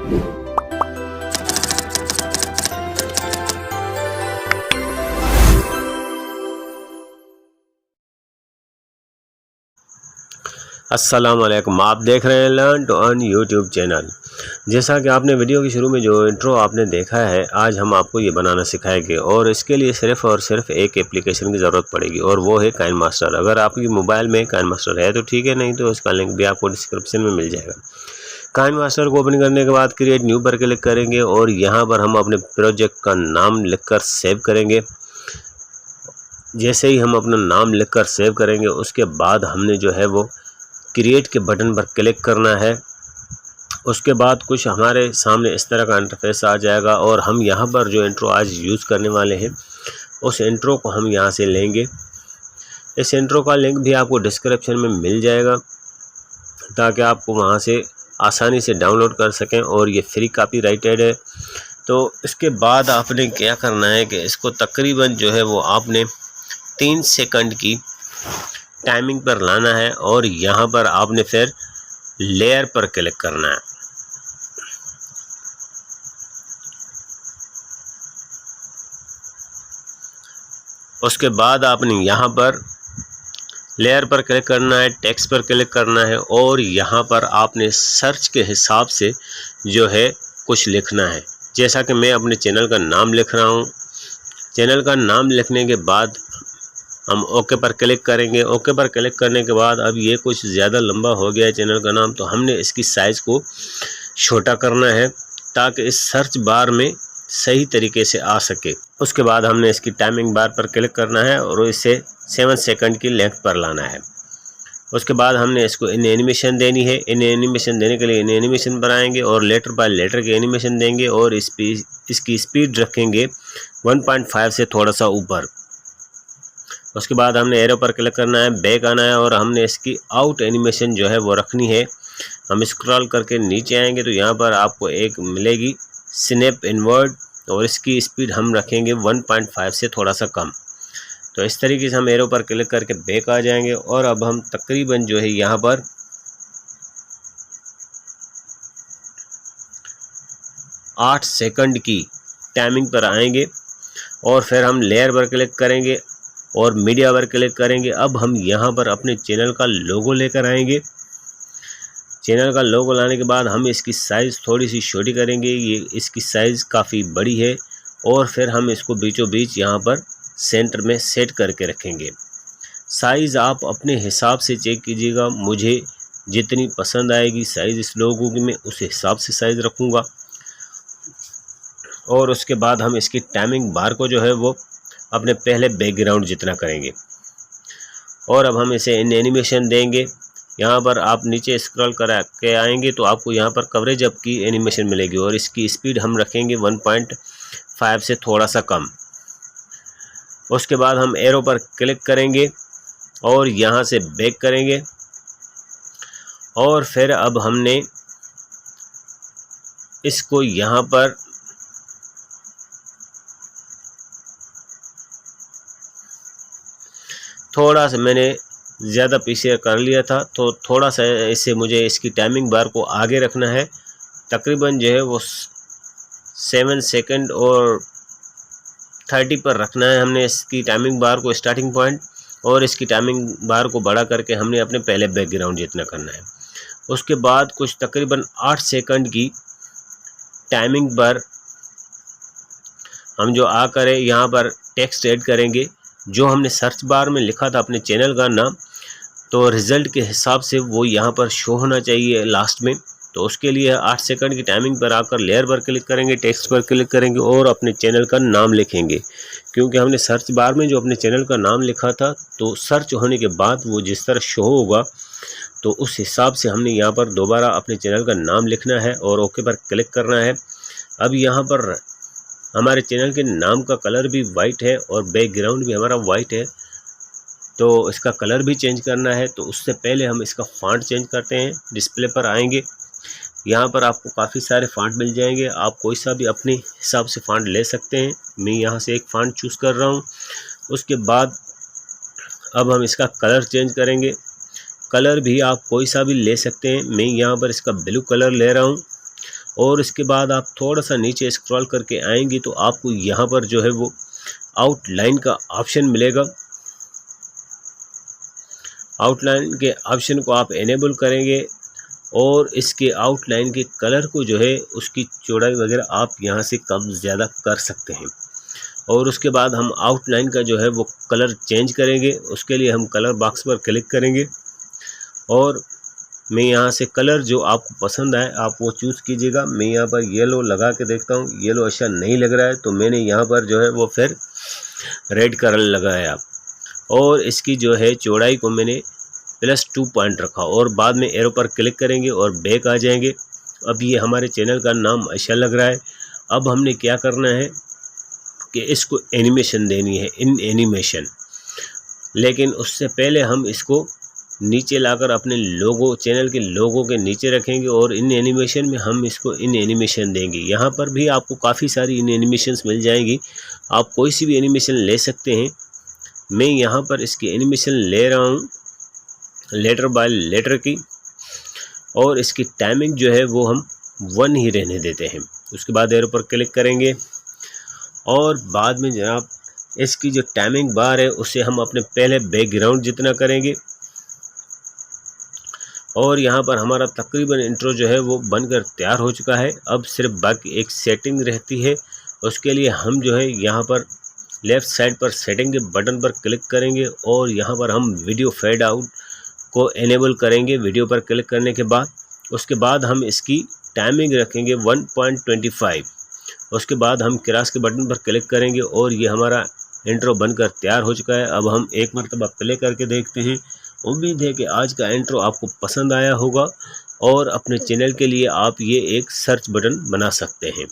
अस्सलाम वालेकुम, आप देख रहे हैं learn to earn YouTube channel. जैसा कि आपने वीडियो के शुरू में जो इंट्रो आपने देखा है, आज हम आपको ये बनाना सिखाएंगे और इसके लिए सिर्फ़ और सिर्फ एक एप्लीकेशन की ज़रूरत पड़ेगी और वो है काइनमास्टर। अगर आपकी मोबाइल में काइनमास्टर है तो ठीक है, नहीं तो इसका लिंक भी आपको डिस्क्रिप्शन में मिल जाएगा। काइनमास्टर को ओपन करने के बाद क्रिएट न्यू पर क्लिक करेंगे और यहाँ पर हम अपने प्रोजेक्ट का नाम लिखकर सेव करेंगे। जैसे ही हम अपना नाम लिखकर सेव करेंगे उसके बाद हमने जो है वो क्रिएट के बटन पर क्लिक करना है। उसके बाद कुछ हमारे सामने इस तरह का इंटरफेस आ जाएगा और हम यहाँ पर जो इंट्रो आज यूज़ करने वाले हैं उस इंट्रो को हम यहाँ से लेंगे। इस इंट्रो का लिंक भी आपको डिस्क्रिप्शन में मिल जाएगा ताकि आपको वहाँ से आसानी से डाउनलोड कर सकें और ये फ्री कॉपीराइटेड है। तो इसके बाद आपने क्या करना है कि इसको तकरीबन जो है वो आपने 3 सेकंड की टाइमिंग पर लाना है और यहाँ पर आपने फिर लेयर पर क्लिक करना है। उसके बाद आपने यहाँ पर लेयर पर क्लिक करना है, टेक्स्ट पर क्लिक करना है और यहाँ पर आपने सर्च के हिसाब से जो है कुछ लिखना है। जैसा कि मैं अपने चैनल का नाम लिख रहा हूँ। चैनल का नाम लिखने के बाद हम ओके पर क्लिक करेंगे। ओके पर क्लिक करने के बाद अब ये कुछ ज़्यादा लंबा हो गया है चैनल का नाम, तो हमने इसकी साइज़ को छोटा करना है ताकि इस सर्च बार में सही तरीके से आ सके। उसके बाद हमने इसकी टाइमिंग बार पर क्लिक करना है और इसे 7 सेकंड की लेंथ पर लाना है। उसके बाद हमने इसको इन एनिमेशन देनी है। इन एनिमेशन देने के लिए इन एनिमेशन पर आएंगे और लेटर बाय लेटर के एनिमेशन देंगे और इसकी स्पीड रखेंगे 1.5 से थोड़ा सा ऊपर। उसके बाद हमने एरो पर क्लिक करना है, बैक आना है और हमने इसकी आउट एनिमेशन जो है वो रखनी है। हम स्क्रॉल करके नीचे आएंगे तो यहाँ पर आपको एक मिलेगी स्नैप इनवर्ड और इसकी स्पीड हम रखेंगे 1.5 से थोड़ा सा कम। तो इस तरीके से हम एरो पर क्लिक करके बैक आ जाएंगे और अब हम तकरीबन जो है यहाँ पर 8 सेकंड की टाइमिंग पर आएंगे और फिर हम लेयर पर क्लिक करेंगे और मीडिया पर क्लिक करेंगे। अब हम यहाँ पर अपने चैनल का लोगो लेकर आएंगे। चैनल का लोगो लाने के बाद हम इसकी साइज़ थोड़ी सी छोटी करेंगे। ये इसकी साइज़ काफ़ी बड़ी है और फिर हम इसको बीचों बीच यहाँ पर सेंटर में सेट करके रखेंगे। साइज़ आप अपने हिसाब से चेक कीजिएगा। मुझे जितनी पसंद आएगी साइज़ इस लोगो की मैं उस हिसाब से साइज़ रखूँगा। और उसके बाद हम इसकी टाइमिंग बार को जो है वो अपने पहले बैकग्राउंड जितना करेंगे और अब हम इसे इन एनिमेशन देंगे। यहाँ पर आप नीचे स्क्रॉल करा के आएंगे तो आपको यहाँ पर कवरेज अप की एनिमेशन मिलेगी और इसकी स्पीड हम रखेंगे 1.5 से थोड़ा सा कम। उसके बाद हम एरो पर क्लिक करेंगे और यहाँ से बैक करेंगे और फिर अब हमने इसको यहाँ पर थोड़ा सा मैंने ज़्यादा पीछे कर लिया था तो थोड़ा सा इससे मुझे इसकी टाइमिंग बार को आगे रखना है। तकरीबन जो है वो 7 सेकंड और 30 पर रखना है हमने इसकी टाइमिंग बार को स्टार्टिंग पॉइंट और इसकी टाइमिंग बार को बड़ा करके हमने अपने पहले बैकग्राउंड जितना करना है। उसके बाद कुछ तकरीबन 8 सेकंड की टाइमिंग पर हम जो आकर यहाँ पर टेक्स्ट ऐड करेंगे। जो हमने सर्च बार में लिखा था अपने चैनल का नाम, तो रिज़ल्ट के हिसाब से वो यहाँ पर शो होना चाहिए लास्ट में। तो उसके लिए 8 सेकंड की टाइमिंग पर आकर लेयर पर क्लिक करेंगे, टेक्स्ट पर क्लिक करेंगे और अपने चैनल का नाम लिखेंगे। क्योंकि हमने सर्च बार में जो अपने चैनल का नाम लिखा था तो सर्च होने के बाद वो जिस तरह शो होगा तो उस हिसाब से हमने यहाँ पर दोबारा अपने चैनल का नाम लिखना है और ओके पर क्लिक करना है। अब यहाँ पर हमारे चैनल के नाम का कलर भी वाइट है और बैकग्राउंड भी हमारा वाइट है, तो इसका कलर भी चेंज करना है। तो उससे पहले हम इसका फ़ॉन्ट चेंज करते हैं। डिस्प्ले पर आएंगे, यहाँ पर आपको काफ़ी सारे फ़ॉन्ट मिल जाएंगे। आप कोई सा भी अपने हिसाब से फ़ॉन्ट ले सकते हैं। मैं यहाँ से एक फ़ॉन्ट चूज़ कर रहा हूँ। उसके बाद अब हम इसका कलर चेंज करेंगे। कलर भी आप कोई सा भी ले सकते हैं। मैं यहाँ पर इसका ब्लू कलर ले रहा हूँ और इसके बाद आप थोड़ा सा नीचे स्क्रॉल करके आएंगे तो आपको यहाँ पर जो है वो आउटलाइन का ऑप्शन मिलेगा। आउटलाइन के ऑप्शन को आप इनेबल करेंगे और इसके आउटलाइन के कलर को जो है उसकी चौड़ाई वगैरह आप यहाँ से कम ज़्यादा कर सकते हैं। और उसके बाद हम आउटलाइन का जो है वो कलर चेंज करेंगे। उसके लिए हम कलर बॉक्स पर क्लिक करेंगे और मैं यहाँ से कलर जो आपको पसंद आए आप वो चूज़ कीजिएगा। मैं यहाँ पर येलो लगा के देखता हूँ, येलो अच्छा नहीं लग रहा है तो मैंने यहाँ पर जो है वो फिर रेड कलर लगाया और इसकी जो है चौड़ाई को मैंने +2 पॉइंट रखा और बाद में एरो पर क्लिक करेंगे और बैक आ जाएंगे। अब ये हमारे चैनल का नाम अच्छा लग रहा है। अब हमने क्या करना है कि इसको एनिमेशन देनी है, इन एनिमेशन। लेकिन उससे पहले हम इसको नीचे लाकर अपने लोगो, चैनल के लोगो के नीचे रखेंगे और इन एनिमेशन में हम इसको इन एनिमेशन देंगे। यहाँ पर भी आपको काफ़ी सारी इन एनिमेशंस मिल जाएंगी, आप कोई सी भी एनिमेशन ले सकते हैं। मैं यहाँ पर इसकी एनिमेशन ले रहा हूँ लेटर बाय लेटर की, और इसकी टाइमिंग जो है वो हम 1 ही रहने देते हैं। उसके बाद एरो पर क्लिक करेंगे और बाद में जनाब इसकी जो टाइमिंग बार है उसे हम अपने पहले बैकग्राउंड जितना करेंगे। और यहाँ पर हमारा तकरीबन इंट्रो जो है वो बनकर तैयार हो चुका है। अब सिर्फ बाकी एक सेटिंग रहती है। उसके लिए हम जो है यहाँ पर लेफ़्ट साइड पर सेटिंग के बटन पर क्लिक करेंगे और यहाँ पर हम वीडियो फेड आउट को इनेबल करेंगे। वीडियो पर क्लिक करने के बाद उसके बाद हम इसकी टाइमिंग रखेंगे 1.25। उसके बाद हम क्रॉस के बटन पर क्लिक करेंगे और ये हमारा इंट्रो बनकर तैयार हो चुका है। अब हम एक मरतबा प्ले करके देखते हैं। उम्मीद है कि आज का इंट्रो आपको पसंद आया होगा और अपने चैनल के लिए आप ये एक सर्च बटन बना सकते हैं।